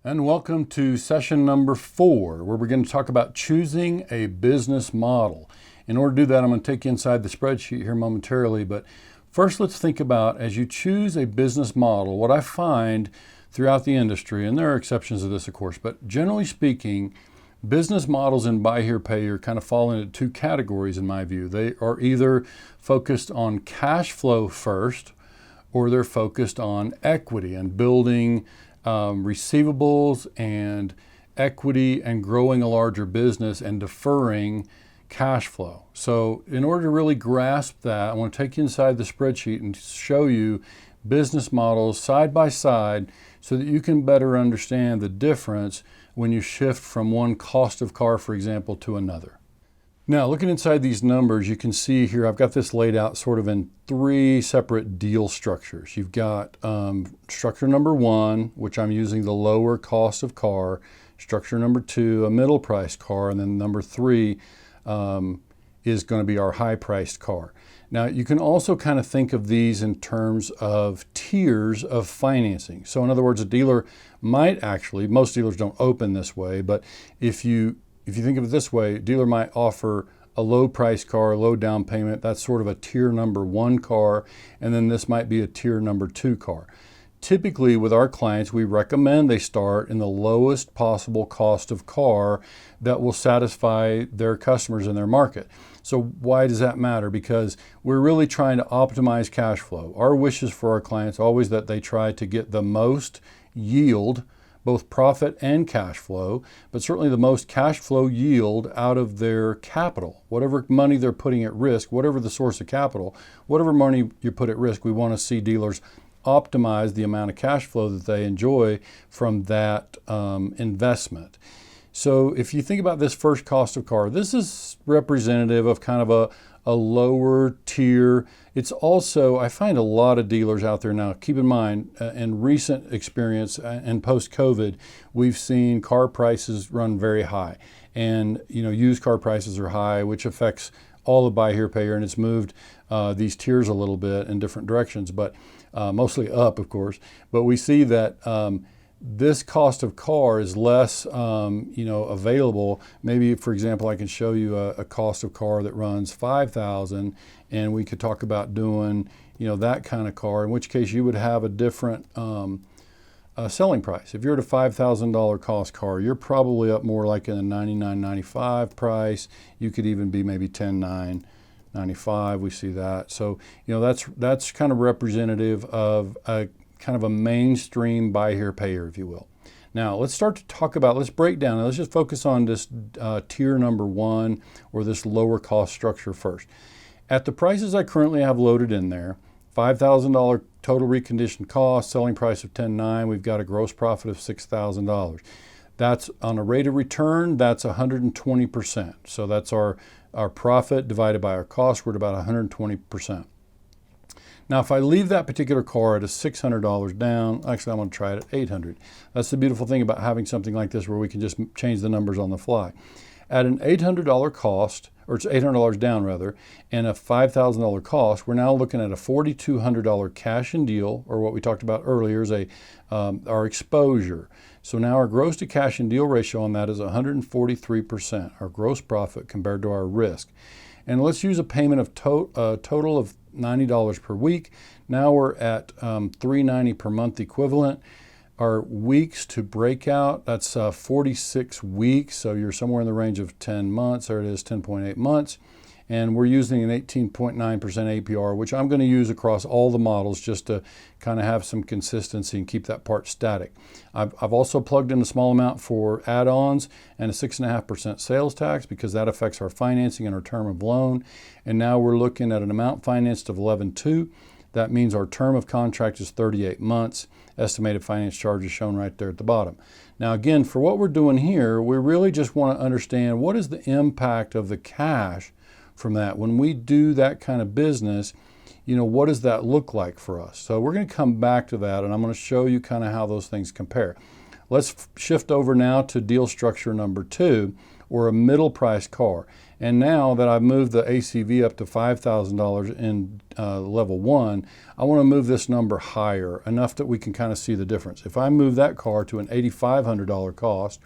And welcome to session number 4, where we're going to talk about choosing a business model. In order to do that, I'm going to take you inside the spreadsheet here momentarily, but first let's think about, as you choose a business model, what I find throughout the industry, and there are exceptions to this of course, but generally speaking, business models in buy here, pay here kind of fall into 2 categories in my view. They are either focused on cash flow first, or they're focused on equity and building receivables and equity and growing a larger business and deferring cash flow. So in order to really grasp that, I want to take you inside the spreadsheet and show you business models side by side so that you can better understand the difference when you shift from one cost of car, for example, to another. Now, looking inside these numbers, you can see here, I've got this laid out sort of in 3 separate deal structures. You've got structure number 1, which I'm using the lower cost of car, structure number 2, a middle priced car, and then number 3 is going to be our high priced car. Now, you can also kind of think of these in terms of tiers of financing. So in other words, a dealer might actually, most dealers don't open this way, but if you think of it this way, a dealer might offer a low price car, low down payment. That's sort of a tier number 1 car. And then this might be a tier number 2 car. Typically with our clients, we recommend they start in the lowest possible cost of car that will satisfy their customers in their market. So why does that matter? Because we're really trying to optimize cash flow. Our wishes for our clients always that they try to get the most yield, both profit and cash flow, but certainly the most cash flow yield out of their capital. Whatever money they're putting at risk, whatever the source of capital, whatever money you put at risk, we want to see dealers optimize the amount of cash flow that they enjoy from that investment. So if you think about this first cost of car, this is representative of kind of a lower tier. It's also, I find a lot of dealers out there now, keep in mind, in recent experience and post-COVID, we've seen car prices run very high. And used car prices are high, which affects all the buy here, pay here, and it's moved these tiers a little bit in different directions, but mostly up, of course. But we see that this cost of car is less, available. Maybe, for example, I can show you a cost of car that runs $5,000, and we could talk about doing, that kind of car. In which case, you would have a different selling price. If you're at a $5,000 cost car, you're probably up more like in a $99.95 price. You could even be maybe $10,995. We see that. So, that's kind of representative of a kind of a mainstream buy here, pay here, if you will. Now let's start to talk about, let's break down, and let's just focus on this tier number 1 or this lower cost structure first. At the prices I currently have loaded in there, $5,000 total reconditioned cost, selling price of $10,900, we've got a gross profit of $6,000. That's on a rate of return, that's 120%. So that's our profit divided by our cost, we're at about 120%. Now, if I leave that particular car at a $600 down, actually I'm going to try it at $800. That's the beautiful thing about having something like this where we can just change the numbers on the fly. At an $800 cost, or it's $800 down rather, and a $5,000 cost, we're now looking at a $4,200 cash and deal, or what we talked about earlier is our exposure. So now our gross to cash and deal ratio on that is 143%, our gross profit compared to our risk. And let's use a payment of total of $90 per week. Now we're at $390 per month equivalent. Our weeks to break out, that's 46 weeks. So you're somewhere in the range of 10 months. There it is, 10.8 months. And we're using an 18.9% APR, which I'm going to use across all the models just to kind of have some consistency and keep that part static. I've also plugged in a small amount for add-ons and a 6.5% sales tax because that affects our financing and our term of loan. And now we're looking at an amount financed of 11.2. That means our term of contract is 38 months. Estimated finance charge is shown right there at the bottom. Now again, for what we're doing here, we really just want to understand what is the impact of the cash from that. When we do that kind of business, what does that look like for us? So we're going to come back to that, and I'm going to show you kind of how those things compare. Let's shift over now to deal structure number 2, or a middle price car. And now that I've moved the ACV up to $5,000 in level 1, I want to move this number higher, enough that we can kind of see the difference. If I move that car to an $8,500 cost,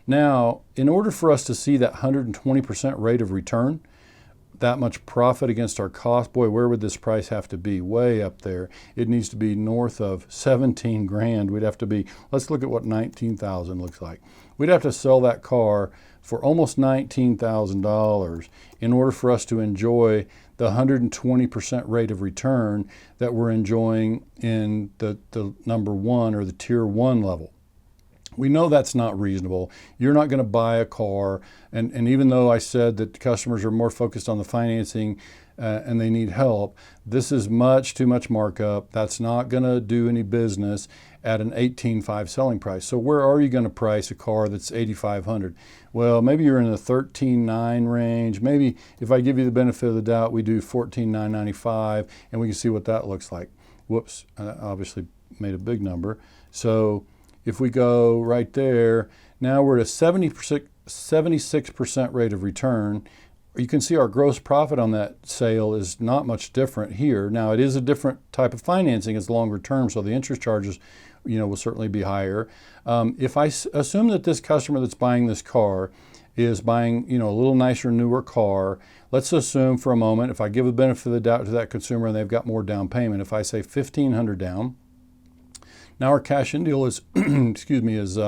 now in order for us to see that 120% rate of return, that much profit against our cost, boy, where would this price have to be? Way up there. It needs to be north of 17 grand. We'd have to be, let's look at what 19,000 looks like. We'd have to sell that car for almost $19,000 in order for us to enjoy the 120% rate of return that we're enjoying in the number 1 or the tier 1 level. We know that's not reasonable. You're not going to buy a car, and even though I said that customers are more focused on the financing and they need help, this is much too much markup. That's not going to do any business at an 18.5 selling price. So where are you going to price a car that's 8,500? Well, maybe you're in the 13.9 range. Maybe if I give you the benefit of the doubt, we do 14,995, and we can see what that looks like. Whoops, I obviously made a big number. So if we go right there, now we're at a 76% rate of return. You can see our gross profit on that sale is not much different here. Now it is a different type of financing, it's longer term, so the interest charges, will certainly be higher. If I assume that this customer that's buying this car is buying, a little nicer, newer car, let's assume for a moment, if I give the benefit of the doubt to that consumer and they've got more down payment, if I say $1,500 down, now our cash in deal is, is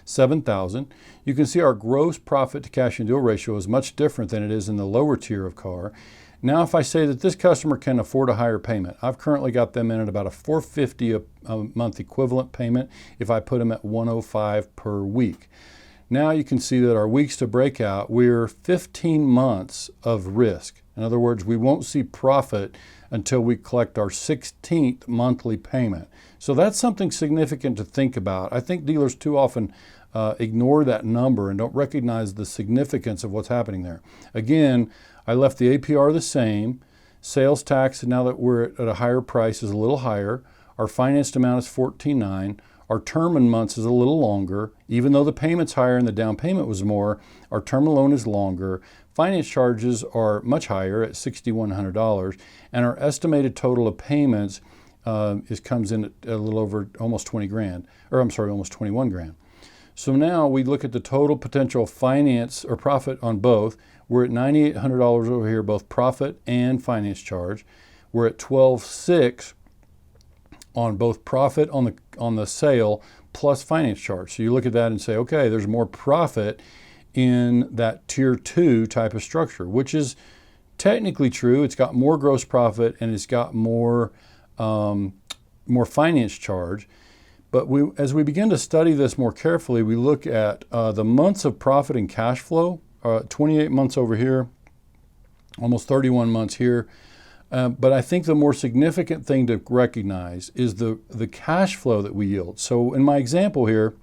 7,000. You can see our gross profit to cash in deal ratio is much different than it is in the lower tier of car. Now, if I say that this customer can afford a higher payment, I've currently got them in at about a $450 a month equivalent payment if I put them at $105 per week. Now you can see that our weeks to breakout, we're 15 months of risk. In other words, we won't see profit until we collect our 16th monthly payment. So that's something significant to think about. I think dealers too often ignore that number and don't recognize the significance of what's happening there. Again, I left the APR the same. Sales tax, now that we're at a higher price, is a little higher. Our financed amount is $14,900. Our term in months is a little longer. Even though the payment's higher and the down payment was more, our term loan is longer. Finance charges are much higher at $6,100, and our estimated total of payments comes in at a little over almost 20 grand, or I'm sorry, almost 21 grand. So now we look at the total potential finance or profit on both. We're at $9,800 over here, both profit and finance charge. We're at $12,600 on both profit on the sale plus finance charge. So you look at that and say, okay, there's more profit in that tier 2 type of structure, which is technically true. It's got more gross profit and it's got more finance charge. But as we begin to study this more carefully, we look at the months of profit and cash flow, 28 months over here, almost 31 months here. But I think the more significant thing to recognize is the cash flow that we yield. So in my example here,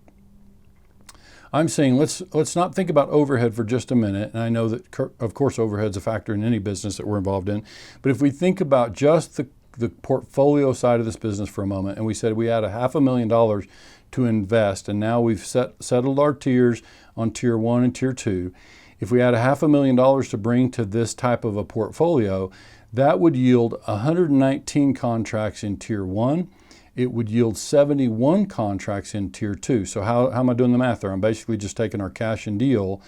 I'm saying let's not think about overhead for just a minute. And I know that, of course, overhead's a factor in any business that we're involved in. But if we think about just the portfolio side of this business for a moment, and we said we had $500,000 to invest, and now we've settled our tiers on tier 1 and tier 2. If we had $500,000 to bring to this type of a portfolio, that would yield 119 contracts in tier 1. It would yield 71 contracts in tier 2. So how am I doing the math there? I'm basically just taking our cash and deal,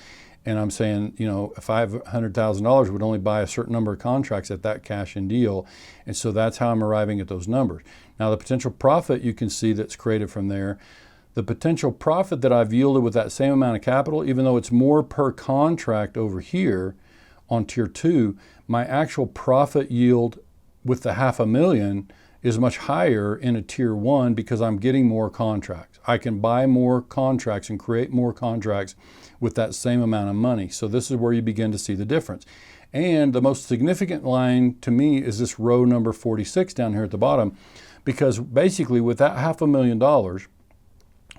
and I'm saying, $500,000 would only buy a certain number of contracts at that cash and deal. And so that's how I'm arriving at those numbers. Now, the potential profit you can see that's created from there, the potential profit that I've yielded with that same amount of capital, even though it's more per contract over here on tier 2, my actual profit yield with the $500,000 is much higher in a tier 1 because I'm getting more contracts. I can buy more contracts and create more contracts with that same amount of money. So this is where you begin to see the difference. And the most significant line to me is this row number 46 down here at the bottom, because basically with that $500,000,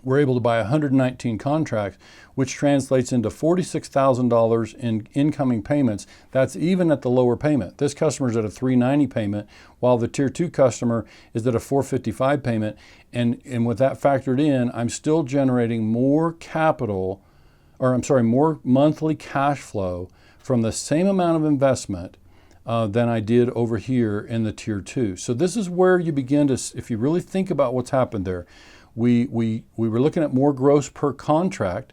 we're able to buy 119 contracts, which translates into $46,000 in incoming payments. That's even at the lower payment. This customer's at a $390 payment, while the tier 2 customer is at a $455 payment. And with that factored in, I'm still generating more capital more monthly cash flow from the same amount of investment than I did over here in the tier 2. So this is where you begin to, if you really think about what's happened there, we were looking at more gross per contract.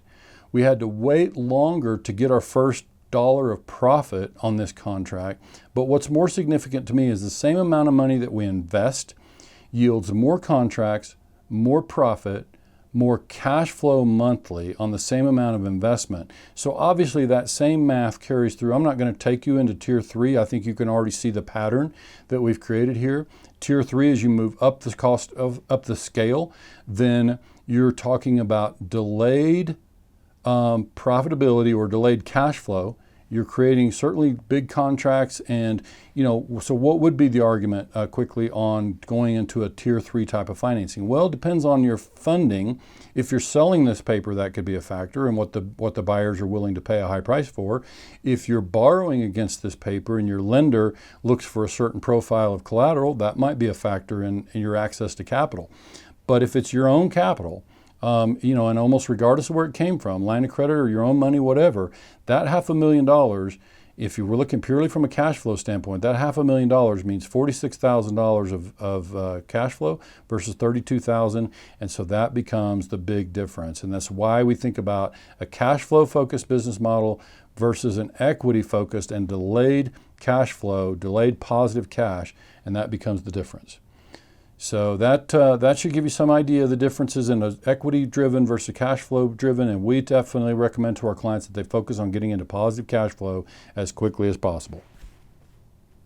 We had to wait longer to get our first dollar of profit on this contract. But what's more significant to me is the same amount of money that we invest yields more contracts, more profit, more cash flow monthly on the same amount of investment. So obviously that same math carries through. I'm not going to take you into tier 3. I think you can already see the pattern that we've created here. Tier 3, as you move up the cost of up the scale, then you're talking about delayed profitability or delayed cash flow. You're creating certainly big contracts, and so what would be the argument quickly on going into a tier 3 type of financing? Well, it depends on your funding. If you're selling this paper, that could be a factor, and what the buyers are willing to pay a high price for. If you're borrowing against this paper and your lender looks for a certain profile of collateral, that might be a factor in your access to capital. But if it's your own capital, and almost regardless of where it came from, line of credit or your own money, whatever, that $500,000, if you were looking purely from a cash flow standpoint, that $500,000 means $46,000 of cash flow versus $32,000, and so that becomes the big difference. And that's why we think about a cash flow focused business model versus an equity focused and delayed cash flow, delayed positive cash, and that becomes the difference. So that should give you some idea of the differences in an equity-driven versus cash flow-driven, and we definitely recommend to our clients that they focus on getting into positive cash flow as quickly as possible.